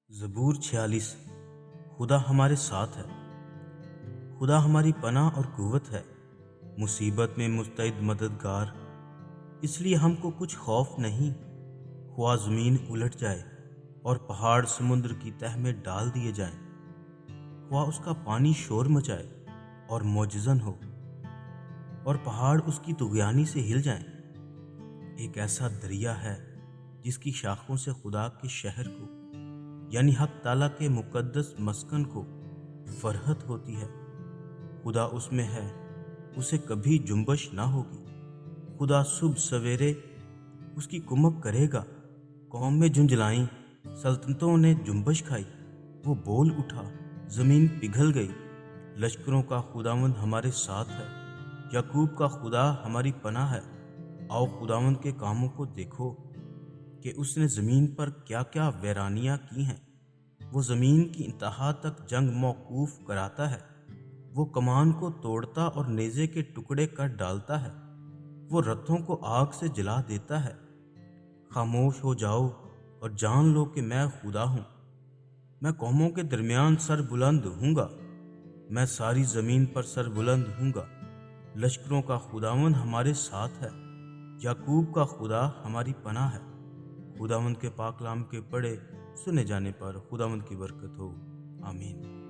زبور 46۔ خدا ہمارے ساتھ ہے، خدا ہماری پناہ اور قوت ہے، مصیبت میں مستعد مددگار، اس لیے ہم کو کچھ خوف نہیں۔ خواہ زمین الٹ جائے اور پہاڑ سمندر کی تہ میں ڈال دیے جائیں، خواہ اس کا پانی شور مچائے اور معجزن ہو اور پہاڑ اس کی طغیانی سے ہل جائیں۔ ایک ایسا دریا ہے جس کی شاخوں سے خدا کے شہر کو یعنی حق تعالیٰ کے مقدس مسکن کو فرحت ہوتی ہے۔ خدا اس میں ہے، اسے کبھی جنبش نہ ہوگی۔ خدا صبح سویرے اس کی کمک کرے گا۔ قوم میں جھنجھلائیں، سلطنتوں نے جنبش کھائی، وہ بول اٹھا، زمین پگھل گئی۔ لشکروں کا خداوند ہمارے ساتھ ہے، یعقوب کا خدا ہماری پناہ ہے۔ آؤ خداوند کے کاموں کو دیکھو کہ اس نے زمین پر کیا کیا ویرانیاں کی ہیں۔ وہ زمین کی انتہا تک جنگ موقوف کراتا ہے، وہ کمان کو توڑتا اور نیزے کے ٹکڑے کر ڈالتا ہے، وہ رتھوں کو آگ سے جلا دیتا ہے۔ خاموش ہو جاؤ اور جان لو کہ میں خدا ہوں۔ میں قوموں کے درمیان سر بلند ہوں گا، میں ساری زمین پر سر بلند ہوں گا۔ لشکروں کا خداوند ہمارے ساتھ ہے، یعقوب کا خدا ہماری پناہ ہے۔ خداوند کے پاک کلام کے پڑھے سنے جانے پر خداوند کی برکت ہو، آمین۔